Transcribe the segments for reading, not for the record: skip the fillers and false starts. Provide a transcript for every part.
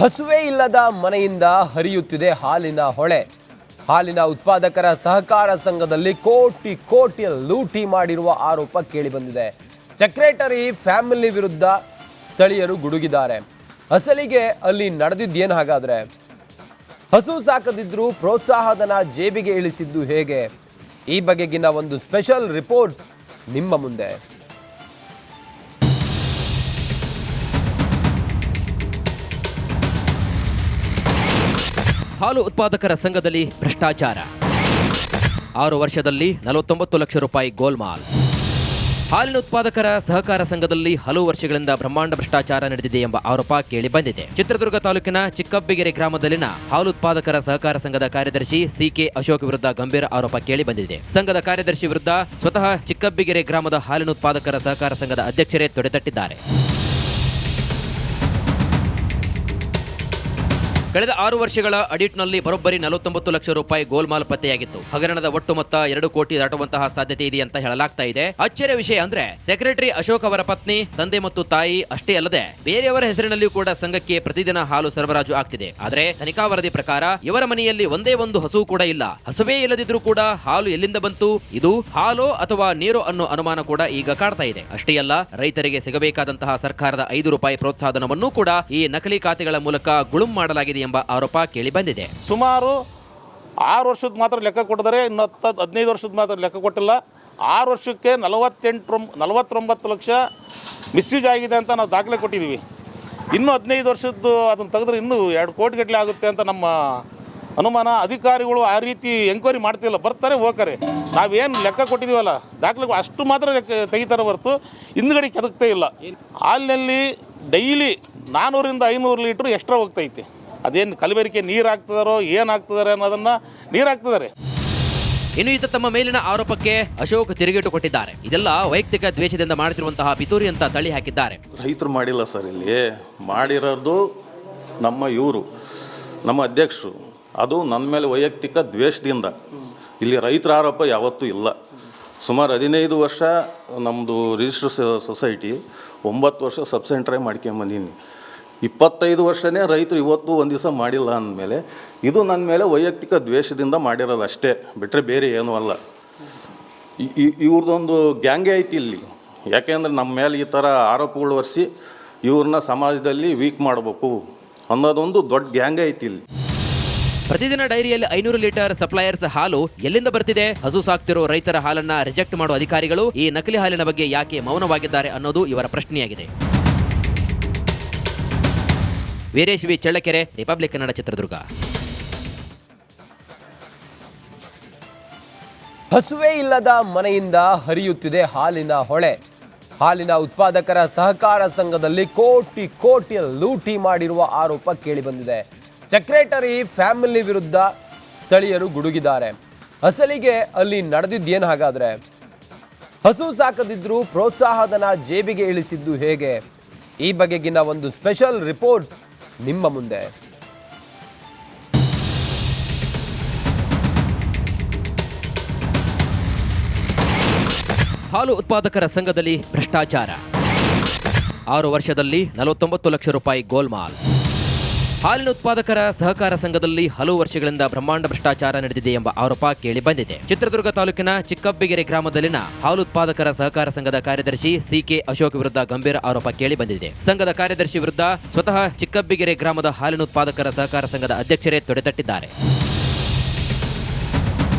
ಹಸುವೆ ಇಲ್ಲದ ಮನೆಯಿಂದ ಹರಿಯುತ್ತಿದೆ ಹಾಲಿನ ಹೊಳೆ. ಹಾಲಿನ ಉತ್ಪಾದಕರ ಸಹಕಾರ ಸಂಘದಲ್ಲಿ ಕೋಟಿ ಕೋಟಿ ಲೂಟಿ ಮಾಡಿರುವ ಆರೋಪ ಕೇಳಿಬಂದಿದೆ. ಸೆಕ್ರೆಟರಿ ಫ್ಯಾಮಿಲಿ ವಿರುದ್ಧ ಸ್ಥಳೀಯರು ಗುಡುಗಿದ್ದಾರೆ. ಅಸಲಿಗೆ ಅಲ್ಲಿ ನಡೆದಿದ್ದೇನು ಹಾಗಾದ್ರೆ? ಹಸು ಸಾಕದಿದ್ರೂ ಪ್ರೋತ್ಸಾಹಧನ ಜೇಬಿಗೆ ಇಳಿಸಿದ್ದು ಹೇಗೆ? ಈ ಬಗೆಗಿನ ಒಂದು ಸ್ಪೆಷಲ್ ರಿಪೋರ್ಟ್ ನಿಮ್ಮ ಮುಂದೆ. ಹಾಲು ಉತ್ಪಾದಕರ ಸಂಘದಲ್ಲಿ ಭ್ರಷ್ಟಾಚಾರ. 6 ವರ್ಷದಲ್ಲಿ 49 ಲಕ್ಷ ರೂಪಾಯಿ ಗೋಲ್ಮಾಲ್. ಹಾಲಿನ ಉತ್ಪಾದಕರ ಸಹಕಾರ ಸಂಘದಲ್ಲಿ ಹಲವು ವರ್ಷಗಳಿಂದ ಬ್ರಹ್ಮಾಂಡ ಭ್ರಷ್ಟಾಚಾರ ನಡೆದಿದೆ ಎಂಬ ಆರೋಪ ಕೇಳಿ ಬಂದಿದೆ. ಚಿತ್ರದುರ್ಗ ತಾಲೂಕಿನ ಚಿಕ್ಕಬ್ಬಿಗೆರೆ ಗ್ರಾಮದಲ್ಲಿನ ಹಾಲು ಉತ್ಪಾದಕರ ಸಹಕಾರ ಸಂಘದ ಕಾರ್ಯದರ್ಶಿ ಸಿಕೆ ಅಶೋಕ್ ವಿರುದ್ಧ ಗಂಭೀರ ಆರೋಪ ಕೇಳಿ ಬಂದಿದೆ. ಸಂಘದ ಕಾರ್ಯದರ್ಶಿ ವಿರುದ್ಧ ಸ್ವತಃ ಚಿಕ್ಕಬ್ಬಿಗೆರೆ ಗ್ರಾಮದ ಹಾಲಿನ ಉತ್ಪಾದಕರ ಸಹಕಾರ ಸಂಘದ ಅಧ್ಯಕ್ಷರೇ ತೊಡೆತಟ್ಟಿದ್ದಾರೆ. ಕಳೆದ 6 ವರ್ಷಗಳ ಆಡಿಟ್ನಲ್ಲಿ ಬರೋಬ್ಬರಿ 49 ಲಕ್ಷ ರೂಪಾಯಿ ಗೋಲ್ಮಾಲ್ ಪತ್ತೆಯಾಗಿತ್ತು. ಹಗರಣದ ಒಟ್ಟು ಮೊತ್ತ 2 ಕೋಟಿ ದಾಟುವಂತಹ ಸಾಧ್ಯತೆ ಇದೆ ಅಂತ ಹೇಳಲಾಗ್ತಾ ಇದೆ. ಅಚ್ಚರಿಯ ವಿಷಯ ಅಂದ್ರೆ ಸೆಕ್ರೆಟರಿ ಅಶೋಕ್ ಅವರ ಪತ್ನಿ, ತಂದೆ ಮತ್ತು ತಾಯಿ ಅಷ್ಟೇ ಅಲ್ಲದೆ ಬೇರೆಯವರ ಹೆಸರಿನಲ್ಲಿಯೂ ಕೂಡ ಸಂಘಕ್ಕೆ ಪ್ರತಿದಿನ ಹಾಲು ಸರಬರಾಜು ಆಗ್ತಿದೆ. ಆದರೆ ತನಿಖಾ ವರದಿ ಪ್ರಕಾರ ಇವರ ಮನೆಯಲ್ಲಿ ಒಂದೇ ಒಂದು ಹಸು ಕೂಡ ಇಲ್ಲ. ಹಸುವೇ ಇಲ್ಲದಿದ್ರೂ ಕೂಡ ಹಾಲು ಎಲ್ಲಿಂದ ಬಂತು? ಇದು ಹಾಲು ಅಥವಾ ನೀರು ಅನ್ನೋ ಅನುಮಾನ ಕೂಡ ಈಗ ಕಾಡ್ತಾ ಇದೆ. ಅಷ್ಟೇ ಅಲ್ಲ, ರೈತರಿಗೆ ಸಿಗಬೇಕಾದಂತಹ ಸರ್ಕಾರದ 5 ರೂಪಾಯಿ ಪ್ರೋತ್ಸಾಹಧನವನ್ನು ಕೂಡ ಈ ನಕಲಿ ಖಾತೆಗಳ ಮೂಲಕ ಗುಳುಂ ಮಾಡಲಾಗಿದೆ ಎಂಬ ಆರೋಪ ಕೇಳಿ ಬಂದಿದೆ. ಸುಮಾರು 6 ವರ್ಷದ ಮಾತ್ರ ಲೆಕ್ಕ ಕೊಟ್ಟಿದ್ದಾರೆ, ಇನ್ನು 15 ವರ್ಷದ ಮಾತ್ರ ಲೆಕ್ಕ ಕೊಟ್ಟಿಲ್ಲ. 6 ವರ್ಷಕ್ಕೆ 49 ಲಕ್ಷ ಮಿಸ್ಯೂಸ್ ಆಗಿದೆ ಅಂತ ನಾವು ದಾಖಲೆ ಕೊಟ್ಟಿದ್ದೀವಿ. ಇನ್ನೂ 15 ವರ್ಷದ್ದು ಅದನ್ನು ತೆಗೆದ್ರೆ ಇನ್ನೂ 2 ಕೋಟಿ ಗಟ್ಟಲೆ ಆಗುತ್ತೆ ಅಂತ ನಮ್ಮ ಅನುಮಾನ. ಅಧಿಕಾರಿಗಳು ಆ ರೀತಿ ಎಂಕ್ವೈರಿ ಮಾಡ್ತಿಲ್ಲ, ಬರ್ತಾರೆ ಹೋಗ್ತಾರೆ. ನಾವೇನು ಲೆಕ್ಕ ಕೊಟ್ಟಿದ್ದೀವಲ್ಲ ದಾಖಲೆ ಅಷ್ಟು ಮಾತ್ರ ಲೆಕ್ಕ ತೆಗಿತಾರೆ ಹೊರತು ಹಿಂದ್ಗಡೆ ಕೆದಕ್ತೇ ಇಲ್ಲ. ಹಾಲಿನಲ್ಲಿ ಡೈಲಿ 400ರಿಂದ 500 ಲೀಟ್ರ್ ಎಕ್ಸ್ಟ್ರಾ ಹೋಗ್ತೈತೆ. ಅದೇನು ಕಲಬೆರಕೆ ನೀರು ಹಾಕ್ತಿದಾರೋ ಏನು ಹಾಕ್ತಿದ್ದಾರೆ ಅನ್ನೋದನ್ನು ನೀರು ಹಾಕ್ತಿದ್ದಾರೆ. ಇನ್ನು ಈತ ತಮ್ಮ ಮೇಲಿನ ಆರೋಪಕ್ಕೆ ಅಶೋಕ್ ತಿರುಗೇಟು ಕೊಟ್ಟಿದ್ದಾರೆ. ಇದೆಲ್ಲ ವೈಯಕ್ತಿಕ ದ್ವೇಷದಿಂದ ಮಾಡುತ್ತಿರುವಂತಹ ಪಿತೂರಿ ಅಂತ ತಳ್ಳಿ ಹಾಕಿದ್ದಾರೆ. ರೈತರು ಮಾಡಿಲ್ಲ ಸರ್, ಇಲ್ಲಿ ಮಾಡಿರೋದು ನಮ್ಮ ಅಧ್ಯಕ್ಷರು. ಅದು ನನ್ನ ಮೇಲೆ ವೈಯಕ್ತಿಕ ದ್ವೇಷದಿಂದ. ಇಲ್ಲಿ ರೈತರ ಆರೋಪ ಯಾವತ್ತೂ ಇಲ್ಲ. ಸುಮಾರು 15 ವರ್ಷ ನಮ್ಮದು ರಿಜಿಸ್ಟರ್ ಸೊಸೈಟಿ, 9 ವರ್ಷ ಸಬ್ ಸೆಂಟ್ರೇ ಮಾಡ್ಕೊಂಬಂದೀನಿ. 25 ವರ್ಷನೇ ರೈತರು ಇವತ್ತು ಒಂದು ದಿವಸ ಮಾಡಿಲ್ಲ ಅಂದಮೇಲೆ ಇದು ನನ್ನ ಮೇಲೆ ವೈಯಕ್ತಿಕ ದ್ವೇಷದಿಂದ ಮಾಡಿರೋದು ಅಷ್ಟೇ, ಬಿಟ್ಟರೆ ಬೇರೆ ಏನೂ ಅಲ್ಲ. ಇವ್ರದ್ದೊಂದು ಗ್ಯಾಂಗೇ ಐತಿ ಇಲ್ಲಿ. ಯಾಕೆಂದರೆ ನಮ್ಮ ಮೇಲೆ ಈ ಥರ ಆರೋಪಗಳು ಹೊರಿಸಿ ಇವ್ರನ್ನ ಸಮಾಜದಲ್ಲಿ ವೀಕ್ ಮಾಡಬೇಕು ಅನ್ನೋದೊಂದು ದೊಡ್ಡ ಗ್ಯಾಂಗೇ ಐತಿ ಇಲ್ಲಿ. ಪ್ರತಿದಿನ ಡೈರಿಯಲ್ಲಿ 500 ಲೀಟರ್ ಸಪ್ಲೈಯರ್ಸ್ ಹಾಲು ಎಲ್ಲಿಂದ ಬರ್ತಿದೆ? ಹಸು ಸಾಕ್ತಿರೋ ರೈತರ ಹಾಲನ್ನ ರಿಜೆಕ್ಟ್ ಮಾಡುವ ಅಧಿಕಾರಿಗಳು ಈ ನಕಲಿ ಹಾಲಿನ ಬಗ್ಗೆ ಯಾಕೆ ಮೌನವಾಗಿದ್ದಾರೆ ಅನ್ನೋದು ಇವರ ಪ್ರಶ್ನೆಯಾಗಿದೆ. Veeresh V Challakere, Republic Kannada, Chitradurga. ಹಸುವೆ ಇಲ್ಲದ ಮನೆಯಿಂದ ಹರಿಯುತ್ತಿದೆ ಹಾಲಿನ ಹೊಳೆ. ಹಾಲಿನ ಉತ್ಪಾದಕರ ಸಹಕಾರ ಸಂಘದಲ್ಲಿ ಕೋಟಿ ಕೋಟಿ ಲೂಟಿ ಮಾಡಿರುವ ಆರೋಪ ಕೇಳಿಬಂದಿದೆ. ಸೆಕ್ರೆಟರಿ ಫ್ಯಾಮಿಲಿ ವಿರುದ್ಧ ಸ್ಥಳೀಯರು ಗುಡುಗಿದ್ದಾರೆ. ಅಸಲಿಗೆ ಅಲ್ಲಿ ನಡೆದಿದ್ದೇನು ಹಾಗಾದ್ರೆ? ಹಸು ಸಾಕದಿದ್ರೂ ಪ್ರೋತ್ಸಾಹಧನ ಜೇಬಿಗೆ ಇಳಿಸಿದ್ದು ಹೇಗೆ? ಈ ಬಗೆಗಿನ ಒಂದು ಸ್ಪೆಷಲ್ ರಿಪೋರ್ಟ್ ನಿಮ್ಮ ಮುಂದೆ. ಹಾಲು ಉತ್ಪಾದಕರ ಸಂಘದಲ್ಲಿ ಭ್ರಷ್ಟಾಚಾರ. 6 ವರ್ಷದಲ್ಲಿ 49 ಲಕ್ಷ ರೂಪಾಯಿ ಗೋಲ್ಮಾಲ್. ಹಾಲಿನ ಉತ್ಪಾದಕರ ಸಹಕಾರ ಸಂಘದಲ್ಲಿ ಹಲವು ವರ್ಷಗಳಿಂದ ಬ್ರಹ್ಮಾಂಡ ಭ್ರಷ್ಟಾಚಾರ ನಡೆದಿದೆ ಎಂಬ ಆರೋಪ ಕೇಳಿ ಬಂದಿದೆ. ಚಿತ್ರದುರ್ಗ ತಾಲೂಕಿನ ಚಿಕ್ಕಬ್ಬಿಗೆರೆ ಗ್ರಾಮದಲ್ಲಿನ ಹಾಲು ಉತ್ಪಾದಕರ ಸಹಕಾರ ಸಂಘದ ಕಾರ್ಯದರ್ಶಿ ಸಿಕೆ ಅಶೋಕ್ ವಿರುದ್ಧ ಗಂಭೀರ ಆರೋಪ ಕೇಳಿ ಬಂದಿದೆ. ಸಂಘದ ಕಾರ್ಯದರ್ಶಿ ವಿರುದ್ಧ ಸ್ವತಃ ಚಿಕ್ಕಬ್ಬಿಗೆರೆ ಗ್ರಾಮದ ಹಾಲಿನ ಉತ್ಪಾದಕರ ಸಹಕಾರ ಸಂಘದ ಅಧ್ಯಕ್ಷರೇ ತೊಡೆತಟ್ಟಿದ್ದಾರೆ.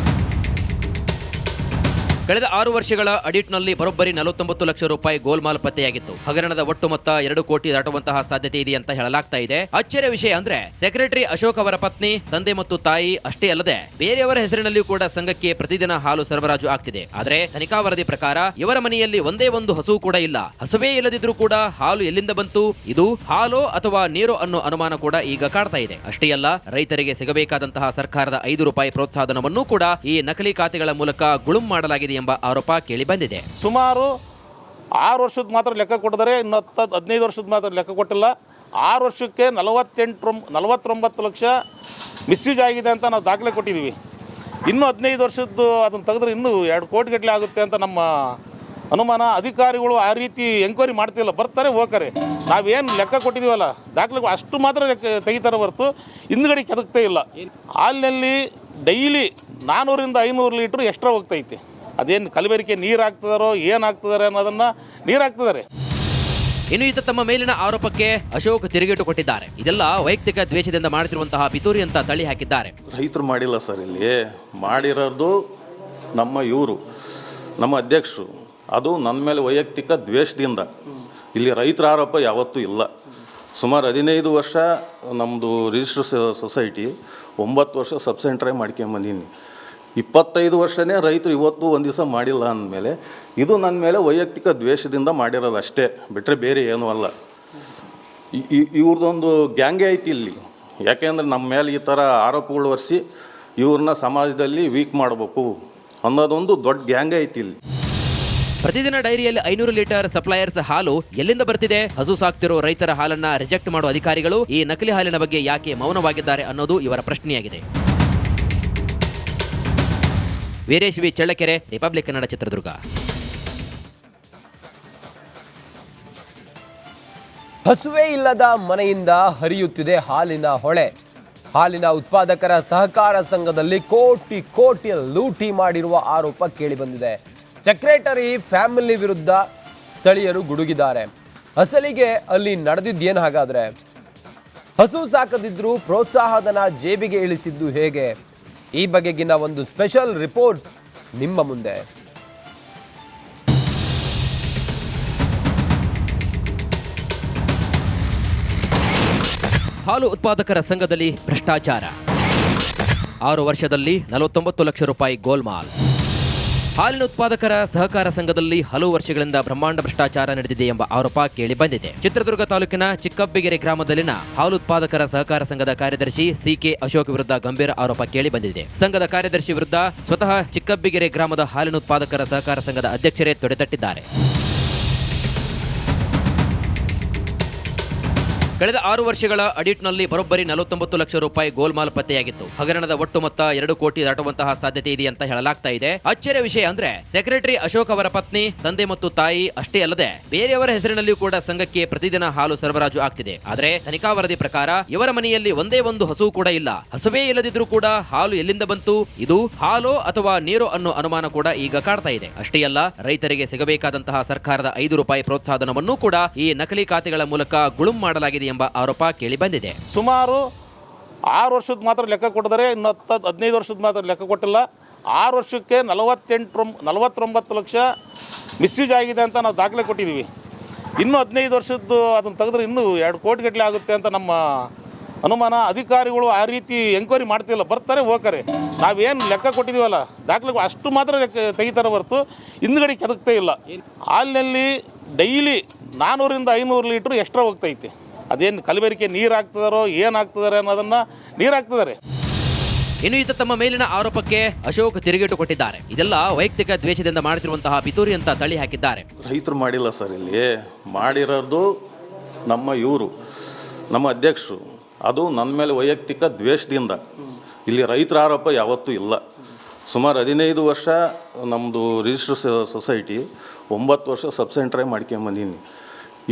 ಕಳೆದ 6 ವರ್ಷಗಳ ಆಡಿಟ್ನಲ್ಲಿ ಬರೋಬ್ಬರಿ 49 ಲಕ್ಷ ರೂಪಾಯಿ ಗೋಲ್ಮಾಲ್ ಪತ್ತೆಯಾಗಿತ್ತು. ಹಗರಣದ ಒಟ್ಟು ಮೊತ್ತ 2 ಕೋಟಿ ದಾಟುವಂತಹ ಸಾಧ್ಯತೆ ಇದೆ ಅಂತ ಹೇಳಲಾಗ್ತಾ ಇದೆ. ಅಚ್ಚರಿಯ ವಿಷಯ ಅಂದ್ರೆ ಸೆಕ್ರೆಟರಿ ಅಶೋಕ್ ಅವರ ಪತ್ನಿ, ತಂದೆ ಮತ್ತು ತಾಯಿ ಅಷ್ಟೇ ಅಲ್ಲದೆ ಬೇರೆಯವರ ಹೆಸರಿನಲ್ಲಿಯೂ ಕೂಡ ಸಂಘಕ್ಕೆ ಪ್ರತಿದಿನ ಹಾಲು ಸರಬರಾಜು ಆಗ್ತಿದೆ. ಆದರೆ ತನಿಖಾ ವರದಿ ಪ್ರಕಾರ ಇವರ ಮನೆಯಲ್ಲಿ ಒಂದೇ ಒಂದು ಹಸು ಕೂಡ ಇಲ್ಲ. ಹಸುವೇ ಇಲ್ಲದಿದ್ರೂ ಕೂಡ ಹಾಲು ಎಲ್ಲಿಂದ ಬಂತು? ಇದು ಹಾಲು ಅಥವಾ ನೀರು ಅನ್ನೋ ಅನುಮಾನ ಕೂಡ ಈಗ ಕಾಡ್ತಾ ಇದೆ. ಅಷ್ಟೇ ಅಲ್ಲ, ರೈತರಿಗೆ ಸಿಗಬೇಕಾದಂತಹ ಸರ್ಕಾರದ 5 ರೂಪಾಯಿ ಪ್ರೋತ್ಸಾಹಧನವನ್ನು ಕೂಡ ಈ ನಕಲಿ ಖಾತೆಗಳ ಮೂಲಕ ಗುಳುಂ ಮಾಡಲಾಗಿದೆ ಎಂಬ ಆರೋಪ ಕೇಳಿ ಬಂದಿದೆ. ಸುಮಾರು 6 ವರ್ಷದ ಮಾತ್ರ ಲೆಕ್ಕ ಕೊಟ್ಟಿದ್ದಾರೆ, ಇನ್ನು 15 ವರ್ಷದ ಮಾತ್ರ ಲೆಕ್ಕ ಕೊಟ್ಟಿಲ್ಲ. 6 ವರ್ಷಕ್ಕೆ 49 ಲಕ್ಷ ಮಿಸ್ಯೂಸ್ ಆಗಿದೆ ಅಂತ ನಾವು ದಾಖಲೆ ಕೊಟ್ಟಿದ್ದೀವಿ. ಇನ್ನೂ 15 ವರ್ಷದ್ದು ಅದನ್ನು ತೆಗೆದ್ರೆ ಇನ್ನೂ 2 ಕೋಟಿ ಗಟ್ಟಲೆ ಆಗುತ್ತೆ ಅಂತ ನಮ್ಮ ಅನುಮಾನ. ಅಧಿಕಾರಿಗಳು ಆ ರೀತಿ ಎಂಕ್ವೈರಿ ಮಾಡ್ತಿಲ್ಲ, ಬರ್ತಾರೆ ಹೋಗ್ತಾರೆ. ನಾವೇನು ಲೆಕ್ಕ ಕೊಟ್ಟಿದ್ದೀವಲ್ಲ ದಾಖಲೆಗಳು ಅಷ್ಟು ಮಾತ್ರ ಲೆಕ್ಕ ತೆಗಿತಾರೆ ಹೊರತು ಹಿಂದ್ಗಡೆ ಕೆದಕ್ತೇ ಇಲ್ಲ. ಹಾಲಿನಲ್ಲಿ ಡೈಲಿ 400ರಿಂದ 500 ಲೀಟ್ರ್ ಎಕ್ಸ್ಟ್ರಾ ಹೋಗ್ತೈತಿ. ಅದೇನು ಕಲಬೆರಕೆ ನೀರು ಹಾಕ್ತಿದಾರೋ ಏನು ಹಾಕ್ತಿದ್ದಾರೆ ಅನ್ನೋದನ್ನು ನೀರು ಹಾಕ್ತಿದ್ದಾರೆ. ಇನ್ನು ಈತ ತಮ್ಮ ಮೇಲಿನ ಆರೋಪಕ್ಕೆ ಅಶೋಕ್ ತಿರುಗೇಟು ಕೊಟ್ಟಿದ್ದಾರೆ. ಇದೆಲ್ಲ ವೈಯಕ್ತಿಕ ದ್ವೇಷದಿಂದ ಮಾಡುತ್ತಿರುವಂತಹ ಪಿತೂರಿ ಅಂತ ತಳ್ಳಿ ಹಾಕಿದ್ದಾರೆ. ರೈತರು ಮಾಡಿಲ್ಲ ಸರ್, ಇಲ್ಲಿ ಮಾಡಿರೋದು ನಮ್ಮ ಅಧ್ಯಕ್ಷರು. ಅದು ನನ್ನ ಮೇಲೆ ವೈಯಕ್ತಿಕ ದ್ವೇಷದಿಂದ. ಇಲ್ಲಿ ರೈತರ ಆರೋಪ ಯಾವತ್ತೂ ಇಲ್ಲ. ಸುಮಾರು 15 ವರ್ಷ ನಮ್ಮದು ರಿಜಿಸ್ಟರ್ ಸೊಸೈಟಿ, 9 ವರ್ಷ ಸಬ್ ಸೆಂಟ್ರೇ ಮಾಡ್ಕೊಂಬಂದೀನಿ. 25 ವರ್ಷನೇ ರೈತರು ಇವತ್ತು ಒಂದು ದಿವಸ ಮಾಡಿಲ್ಲ ಅಂದಮೇಲೆ ಇದು ನನ್ನ ಮೇಲೆ ವೈಯಕ್ತಿಕ ದ್ವೇಷದಿಂದ ಮಾಡಿರೋದು ಅಷ್ಟೇ, ಬಿಟ್ಟರೆ ಬೇರೆ ಏನೂ ಅಲ್ಲ. ಇವ್ರದ್ದೊಂದು ಗ್ಯಾಂಗೇ ಐತಿ ಇಲ್ಲಿ. ಯಾಕೆಂದರೆ ನಮ್ಮ ಮೇಲೆ ಈ ಥರ ಆರೋಪಗಳು ಹೊರಿಸಿ ಇವ್ರನ್ನ ಸಮಾಜದಲ್ಲಿ ವೀಕ್ ಮಾಡಬೇಕು ಅನ್ನೋದೊಂದು ದೊಡ್ಡ ಗ್ಯಾಂಗೇ ಐತಿ ಇಲ್ಲಿ. ಪ್ರತಿದಿನ ಡೈರಿಯಲ್ಲಿ 500 ಲೀಟರ್ ಸಪ್ಲೈಯರ್ಸ್ ಹಾಲು ಎಲ್ಲಿಂದ ಬರ್ತಿದೆ? ಹಸು ಸಾಕ್ತಿರೋ ರೈತರ ಹಾಲನ್ನ ರಿಜೆಕ್ಟ್ ಮಾಡುವ ಅಧಿಕಾರಿಗಳು ಈ ನಕಲಿ ಹಾಲಿನ ಬಗ್ಗೆ ಯಾಕೆ ಮೌನವಾಗಿದ್ದಾರೆ ಅನ್ನೋದು ಇವರ ಪ್ರಶ್ನೆಯಾಗಿದೆ. Veeresh V Challakere, Republic Kannada, Chitradurga. ಹಸುವೆ ಇಲ್ಲದ ಮನೆಯಿಂದ ಹರಿಯುತ್ತಿದೆ ಹಾಲಿನ ಹೊಳೆ. ಹಾಲಿನ ಉತ್ಪಾದಕರ ಸಹಕಾರ ಸಂಘದಲ್ಲಿ ಕೋಟಿ ಲೂಟಿ ಮಾಡಿರುವ ಆರೋಪ ಕೇಳಿಬಂದಿದೆ. ಸೆಕ್ರೆಟರಿ ಫ್ಯಾಮಿಲಿ ವಿರುದ್ಧ ಸ್ಥಳೀಯರು ಗುಡುಗಿದ್ದಾರೆ. ಅಸಲಿಗೆ ಅಲ್ಲಿ ನಡೆದಿದ್ದೇನು ಹಾಗಾದ್ರೆ? ಹಸು ಸಾಕದಿದ್ರೂ ಪ್ರೋತ್ಸಾಹಧನ ಜೇಬಿಗೆ ಇಳಿಸಿದ್ದು ಹೇಗೆ? ಈ ಬಗೆಗಿನ ಒಂದು ಸ್ಪೆಷಲ್ ರಿಪೋರ್ಟ್ ನಿಮ್ಮ ಮುಂದೆ. ಹಾಲು ಉತ್ಪಾದಕರ ಸಂಘದಲ್ಲಿ ಭ್ರಷ್ಟಾಚಾರ. 6 ವರ್ಷದಲ್ಲಿ 49 ಲಕ್ಷ ರೂಪಾಯಿ ಗೋಲ್ಮಾಲ್. ಹಾಲಿನ ಉತ್ಪಾದಕರ ಸಹಕಾರ ಸಂಘದಲ್ಲಿ ಹಲವು ವರ್ಷಗಳಿಂದ ಬ್ರಹ್ಮಾಂಡ ಭ್ರಷ್ಟಾಚಾರ ನಡೆದಿದೆ ಎಂಬ ಆರೋಪ ಕೇಳಿ ಬಂದಿದೆ. ಚಿತ್ರದುರ್ಗ ತಾಲೂಕಿನ ಚಿಕ್ಕಬ್ಬಿಗೆರೆ ಗ್ರಾಮದಲ್ಲಿನ ಹಾಲು ಉತ್ಪಾದಕರ ಸಹಕಾರ ಸಂಘದ ಕಾರ್ಯದರ್ಶಿ ಸಿಕೆ ಅಶೋಕ್ ವಿರುದ್ಧ ಗಂಭೀರ ಆರೋಪ ಕೇಳಿ ಬಂದಿದೆ. ಸಂಘದ ಕಾರ್ಯದರ್ಶಿ ವಿರುದ್ಧ ಸ್ವತಃ ಚಿಕ್ಕಬ್ಬಿಗೆರೆ ಗ್ರಾಮದ ಹಾಲಿನ ಉತ್ಪಾದಕರ ಸಹಕಾರ ಸಂಘದ ಅಧ್ಯಕ್ಷರೇ ತೊಡೆತಟ್ಟಿದ್ದಾರೆ. ಕಳೆದ 6 ವರ್ಷಗಳ ಆಡಿಟ್ನಲ್ಲಿ ಬರೋಬ್ಬರಿ 49 ಲಕ್ಷ ರೂಪಾಯಿ ಗೋಲ್ಮಾಲ್ ಪತ್ತೆಯಾಗಿತ್ತು. ಹಗರಣದ ಒಟ್ಟು ಮೊತ್ತ 2 ಕೋಟಿ ದಾಟುವಂತಹ ಸಾಧ್ಯತೆ ಇದೆ ಅಂತ ಹೇಳಲಾಗ್ತಾ ಇದೆ. ಅಚ್ಚರಿಯ ವಿಷಯ ಅಂದ್ರೆ ಸೆಕ್ರೆಟರಿ ಅಶೋಕ್ ಅವರ ಪತ್ನಿ, ತಂದೆ ಮತ್ತು ತಾಯಿ ಅಷ್ಟೇ ಅಲ್ಲದೆ ಬೇರೆಯವರ ಹೆಸರಿನಲ್ಲಿಯೂ ಕೂಡ ಸಂಘಕ್ಕೆ ಪ್ರತಿದಿನ ಹಾಲು ಸರಬರಾಜು ಆಗ್ತಿದೆ. ಆದರೆ ತನಿಖಾ ವರದಿ ಪ್ರಕಾರ ಇವರ ಮನೆಯಲ್ಲಿ ಒಂದೇ ಒಂದು ಹಸು ಕೂಡ ಇಲ್ಲ. ಹಸುವೇ ಇಲ್ಲದಿದ್ರೂ ಕೂಡ ಹಾಲು ಎಲ್ಲಿಂದ ಬಂತು? ಇದು ಹಾಲು ಅಥವಾ ನೀರು ಅನ್ನೋ ಅನುಮಾನ ಕೂಡ ಈಗ ಕಾಡ್ತಾ ಇದೆ. ಅಷ್ಟೇ ಅಲ್ಲ, ರೈತರಿಗೆ ಸಿಗಬೇಕಾದಂತಹ ಸರ್ಕಾರದ 5 ರೂಪಾಯಿ ಪ್ರೋತ್ಸಾಹಧನವನ್ನು ಕೂಡ ಈ ನಕಲಿ ಖಾತೆಗಳ ಮೂಲಕ ಗುಳುಂ ಮಾಡಲಾಗಿದೆ ಎಂಬ ಆರೋಪ ಕೇಳಿ ಬಂದಿದೆ. ಸುಮಾರು 6 ವರ್ಷದ ಮಾತ್ರ ಲೆಕ್ಕ ಕೊಟ್ಟಿದ್ದಾರೆ, ಇನ್ನು 15 ವರ್ಷದ ಮಾತ್ರ ಲೆಕ್ಕ ಕೊಟ್ಟಿಲ್ಲ. 6 ವರ್ಷಕ್ಕೆ 49 ಲಕ್ಷ ಮಿಸ್ಯೂಸ್ ಆಗಿದೆ ಅಂತ ನಾವು ದಾಖಲೆ ಕೊಟ್ಟಿದ್ದೀವಿ. ಇನ್ನೂ 15 ವರ್ಷದ್ದು ಅದನ್ನು ತೆಗೆದ್ರೆ ಇನ್ನೂ 2 ಕೋಟಿ ಗಟ್ಟಲೆ ಆಗುತ್ತೆ ಅಂತ ನಮ್ಮ ಅನುಮಾನ. ಅಧಿಕಾರಿಗಳು ಆ ರೀತಿ ಎಂಕ್ವೈರಿ ಮಾಡ್ತಿಲ್ಲ, ಬರ್ತಾರೆ ಹೋಗ್ತಾರೆ. ನಾವೇನು ಲೆಕ್ಕ ಕೊಟ್ಟಿದ್ದೀವಲ್ಲ ದಾಖಲೆಗಳು ಅಷ್ಟು ಮಾತ್ರ ಲೆಕ್ಕ ತೆಗಿತಾರೆ ಹೊರತು ಹಿಂದ್ಗಡೆ ಕೆದಕ್ತೇ ಇಲ್ಲ. ಹಾಲಿನಲ್ಲಿ ಡೈಲಿ 400ರಿಂದ 500 ಲೀಟ್ರ್ ಎಕ್ಸ್ಟ್ರಾ ಹೋಗ್ತೈತಿ. ಅದೇನು ಕಲಬೆರಕೆ ನೀರು ಹಾಕ್ತಿದಾರೋ ಏನು ಹಾಕ್ತಿದ್ದಾರೆ ಅನ್ನೋದನ್ನು ನೀರು ಹಾಕ್ತಿದ್ದಾರೆ. ಇನ್ನು ಈತ ತಮ್ಮ ಮೇಲಿನ ಆರೋಪಕ್ಕೆ ಅಶೋಕ್ ತಿರುಗೇಟು ಕೊಟ್ಟಿದ್ದಾರೆ. ಇದೆಲ್ಲ ವೈಯಕ್ತಿಕ ದ್ವೇಷದಿಂದ ಮಾಡುತ್ತಿರುವಂತಹ ಪಿತೂರಿ ಅಂತ ತಳ್ಳಿ ಹಾಕಿದ್ದಾರೆ. ರೈತರು ಮಾಡಿಲ್ಲ ಸರ್, ಇಲ್ಲಿ ಮಾಡಿರೋದು ನಮ್ಮ ಅಧ್ಯಕ್ಷರು. ಅದು ನನ್ನ ಮೇಲೆ ವೈಯಕ್ತಿಕ ದ್ವೇಷದಿಂದ. ಇಲ್ಲಿ ರೈತರ ಆರೋಪ ಯಾವತ್ತೂ ಇಲ್ಲ. ಸುಮಾರು 15 ವರ್ಷ ನಮ್ಮದು ರಿಜಿಸ್ಟರ್ ಸೊಸೈಟಿ, 9 ವರ್ಷ ಸಬ್ ಸೆಂಟ್ರೇ ಮಾಡ್ಕೊಂಬಂದೀನಿ.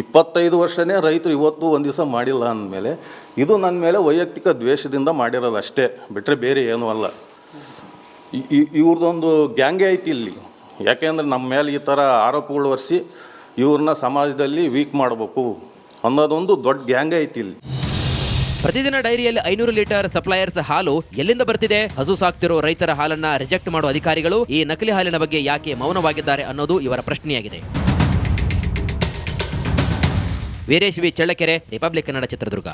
25 ವರ್ಷನೇ ರೈತರು ಇವತ್ತು ಒಂದು ದಿವಸ ಮಾಡಿಲ್ಲ ಅಂದಮೇಲೆ ಇದು ನನ್ನ ಮೇಲೆ ವೈಯಕ್ತಿಕ ದ್ವೇಷದಿಂದ ಮಾಡಿರೋದು ಅಷ್ಟೇ, ಬಿಟ್ಟರೆ ಬೇರೆ ಏನೂ ಅಲ್ಲ. ಇವ್ರದ್ದೊಂದು ಗ್ಯಾಂಗೇ ಐತಿ ಇಲ್ಲಿ. ಯಾಕೆಂದರೆ ನಮ್ಮ ಮೇಲೆ ಈ ಥರ ಆರೋಪಗಳು ಹೊರಿಸಿ ಇವ್ರನ್ನ ಸಮಾಜದಲ್ಲಿ ವೀಕ್ ಮಾಡಬೇಕು ಅನ್ನೋದೊಂದು ದೊಡ್ಡ ಗ್ಯಾಂಗೇ ಐತಿ ಇಲ್ಲಿ. ಪ್ರತಿದಿನ ಡೈರಿಯಲ್ಲಿ 500 ಲೀಟರ್ ಸಪ್ಲೈಯರ್ಸ್ ಹಾಲು ಎಲ್ಲಿಂದ ಬರ್ತಿದೆ? ಹಸು ಸಾಕ್ತಿರೋ ರೈತರ ಹಾಲನ್ನ ರಿಜೆಕ್ಟ್ ಮಾಡುವ ಅಧಿಕಾರಿಗಳು ಈ ನಕಲಿ ಹಾಲಿನ ಬಗ್ಗೆ ಯಾಕೆ ಮೌನವಾಗಿದ್ದಾರೆ ಅನ್ನೋದು ಇವರ ಪ್ರಶ್ನೆಯಾಗಿದೆ. Veeresh V Challakere, Republic Kannada, Chitradurga.